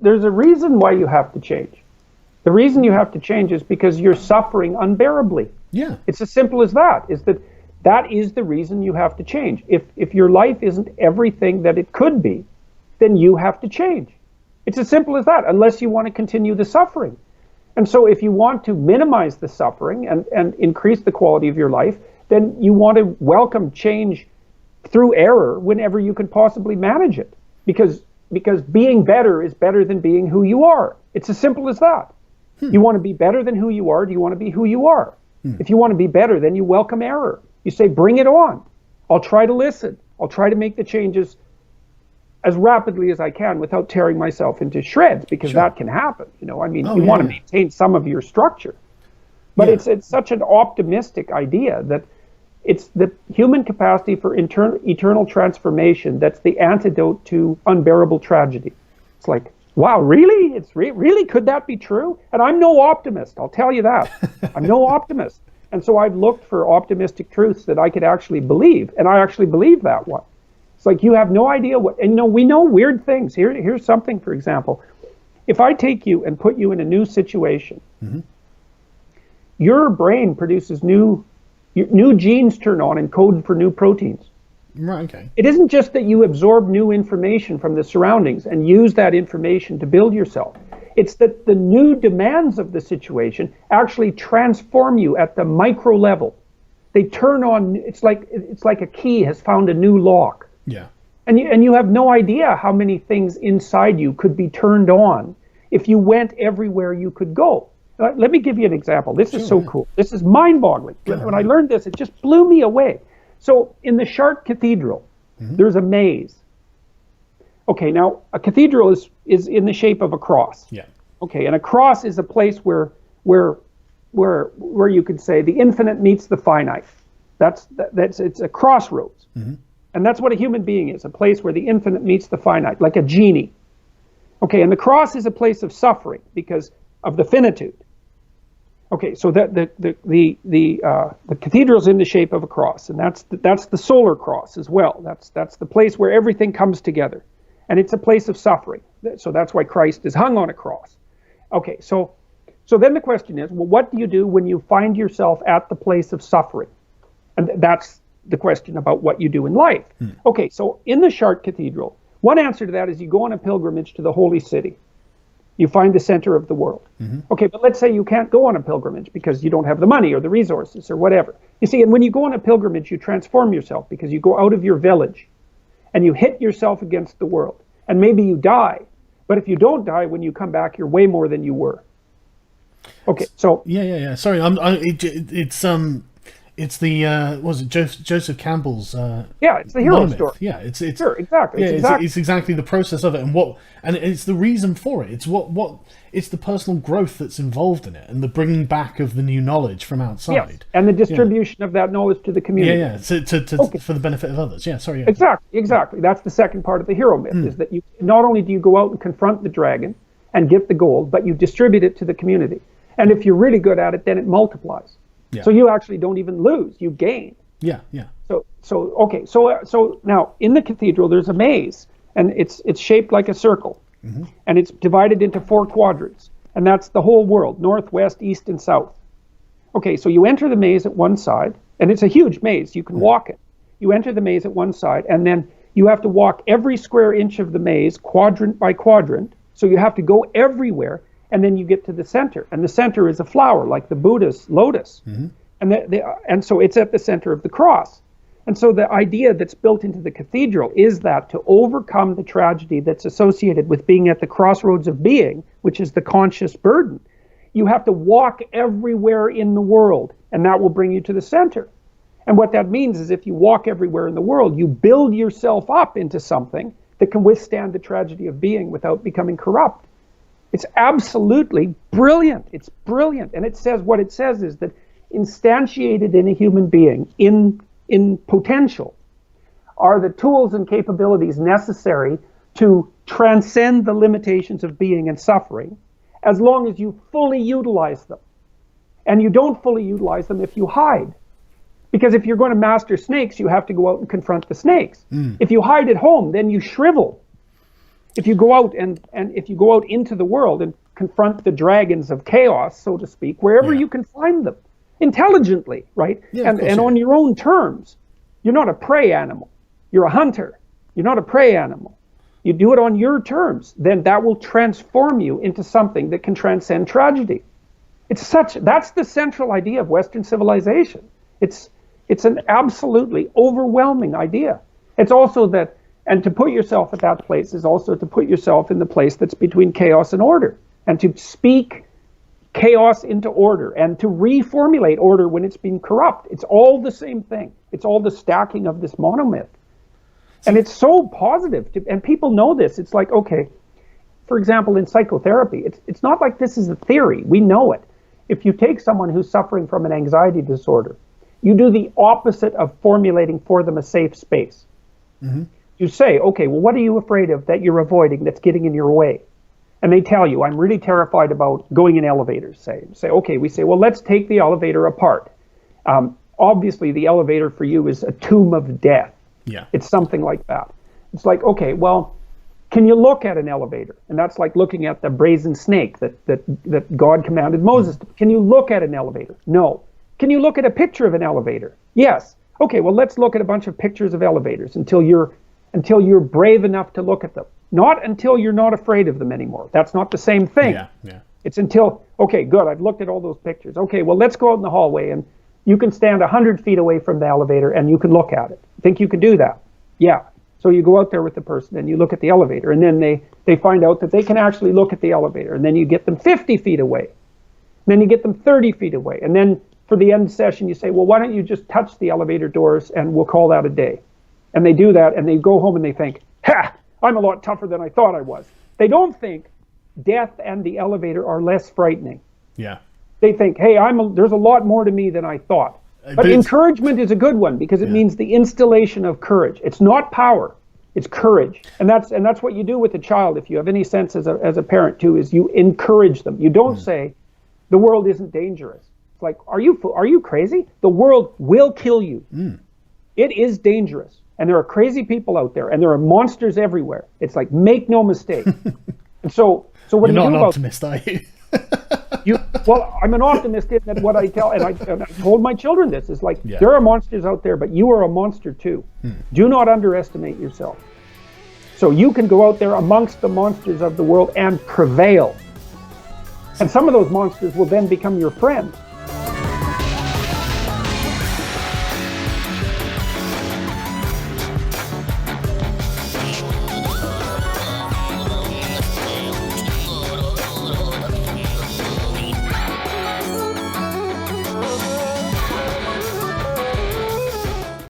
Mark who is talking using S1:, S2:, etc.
S1: there's a reason why you have to change. The reason you have to change is because you're suffering unbearably.
S2: Yeah.
S1: It's as simple as that, is that is the reason you have to change. If your life isn't everything that it could be, then you have to change. It's as simple as that, unless you want to continue the suffering. And so if you want to minimize the suffering and increase the quality of your life, then you want to welcome change through error whenever you can possibly manage it. Because being better is better than being who you are. It's as simple as that. You want to be better than who you are? Do you want to be who you are? If you want to be better, then you welcome error. You say, bring it on. I'll try to listen. I'll try to make the changes as rapidly as I can without tearing myself into shreds, because that can happen. You want to maintain some of your structure. But it's such an optimistic idea that it's the human capacity for eternal transformation that's the antidote to unbearable tragedy. It's like, wow, really? It's really? Could that be true? And I'm no optimist, I'll tell you that. I'm no optimist. And so I've looked for optimistic truths that I could actually believe, and I actually believe that one. It's like, you have no idea what, and we know weird things. Here's something, for example. If I take you and put you in a new situation, your brain produces new genes turn on and code for new proteins.
S2: Right, okay.
S1: It isn't just that you absorb new information from the surroundings and use that information to build yourself. It's that the new demands of the situation actually transform you at the micro level. They turn on, it's like a key has found a new lock.
S2: Yeah.
S1: And you have no idea how many things inside you could be turned on if you went everywhere you could go. Let me give you an example. This is so cool. This is mind-boggling. When I learned this, it just blew me away. So in the Chartres Cathedral, there's a maze. Okay, now a cathedral is in the shape of a cross.
S2: Yeah.
S1: Okay, and a cross is a place where you could say the infinite meets the finite. It's a crossroads. And that's what a human being is, a place where the infinite meets the finite, like a genie. Okay, and the cross is a place of suffering because of the finitude. Okay, so the cathedral's in the shape of a cross, and that's the solar cross as well. That's the place where everything comes together, and it's a place of suffering. So that's why Christ is hung on a cross. Okay, so then the question is, well, what do you do when you find yourself at the place of suffering? And that's the question about what you do in life. Okay, so in the Chartres Cathedral, one answer to that is you go on a pilgrimage to the holy city. You find the center of the world. Okay, but let's say you can't go on a pilgrimage because you don't have the money or the resources or whatever. You see, and when you go on a pilgrimage, you transform yourself because you go out of your village and you hit yourself against the world. And maybe you die, but if you don't die, when you come back, you're way more than you were. Okay, so...
S2: Yeah. Sorry, it's the was it Joseph Campbell's
S1: it's the hero story.
S2: Yeah, it's
S1: sure, exactly.
S2: It's exactly the process of it, and it's the reason for it. It's what it's the personal growth that's involved in it, and the bringing back of the new knowledge from outside.
S1: Yes, and the distribution of that knowledge to the community.
S2: So for the benefit of others. Yeah, sorry. Yeah.
S1: Exactly. That's the second part of the hero myth, is that you not only do you go out and confront the dragon and get the gold, but you distribute it to the community. And if you're really good at it, then it multiplies. Yeah. So you actually don't even lose, you gain.
S2: Yeah.
S1: So now in the cathedral there's a maze, and it's shaped like a circle, and it's divided into 4 quadrants, and that's the whole world: north, west, east, and south. Okay, so you enter the maze at one side, and it's a huge maze, you can walk it. You enter the maze at one side, and then you have to walk every square inch of the maze, quadrant by quadrant, so you have to go everywhere. And then you get to the center, and the center is a flower, like the Buddha's lotus. And so it's at the center of the cross. And so the idea that's built into the cathedral is that to overcome the tragedy that's associated with being at the crossroads of being, which is the conscious burden, you have to walk everywhere in the world, and that will bring you to the center. And what that means is if you walk everywhere in the world, you build yourself up into something that can withstand the tragedy of being without becoming corrupt. It's absolutely brilliant. It's brilliant. And it says, what it says is that instantiated in a human being, in potential, are the tools and capabilities necessary to transcend the limitations of being and suffering, as long as you fully utilize them. And you don't fully utilize them if you hide. Because if you're going to master snakes, you have to go out and confront the snakes. If you hide at home, then you shrivel. If you go out and if you go out into the world and confront the dragons of chaos, so to speak, wherever you can find them, intelligently, right?
S2: Yeah,
S1: and on your own terms. You're not a prey animal. You're a hunter. You're not a prey animal. You do it on your terms, then that will transform you into something that can transcend tragedy. That's the central idea of Western civilization. It's an absolutely overwhelming idea. It's also that, and to put yourself at that place is also to put yourself in the place that's between chaos and order, and to speak chaos into order, and to reformulate order when it's been corrupt. It's all the same thing. It's all the stacking of this monomyth. And it's so positive, and people know this. It's like, okay, for example, in psychotherapy, it's not like this is a theory. We know it. If you take someone who's suffering from an anxiety disorder, you do the opposite of formulating for them a safe space. Mm-hmm. You say, okay, well, what are you afraid of that you're avoiding that's getting in your way? And they tell you, I'm really terrified about going in elevators, say. Okay, we say, well, let's take the elevator apart. Obviously, the elevator for you is a tomb of death.
S2: Yeah.
S1: It's something like that. It's like, okay, well, can you look at an elevator? And that's like looking at the brazen snake that God commanded Moses to. Can you look at an elevator? No. Can you look at a picture of an elevator? Yes. Okay, well, let's look at a bunch of pictures of elevators until you're brave enough to look at them. Not until you're not afraid of them anymore. That's not the same thing.
S2: Yeah.
S1: It's until, okay, good, I've looked at all those pictures. Okay, well, let's go out in the hallway, and you can stand 100 feet away from the elevator and you can look at it. Think you can do that? Yeah. So you go out there with the person and you look at the elevator, and then they find out that they can actually look at the elevator, and then you get them 50 feet away. And then you get them 30 feet away. And then for the end session, you say, well, why don't you just touch the elevator doors and we'll call that a day. And they do that, and they go home and they think, ha, I'm a lot tougher than I thought I was. They don't think death and the elevator are less frightening.
S2: Yeah.
S1: They think, hey, there's a lot more to me than I thought. But encouragement is a good one, because it means the installation of courage. It's not power, it's courage. And that's what you do with a child, if you have any sense as a parent too, is you encourage them. You don't say, the world isn't dangerous. It's like, are you crazy? The world will kill you. It is dangerous. And there are crazy people out there, and there are monsters everywhere. It's like, make no mistake. And so what do you do about it?
S2: You're not an optimist, are you?
S1: Well, I'm an optimist in that what I tell, and I told my children this, is like, there are monsters out there, but you are a monster too. Do not underestimate yourself. So you can go out there amongst the monsters of the world and prevail. And some of those monsters will then become your friends.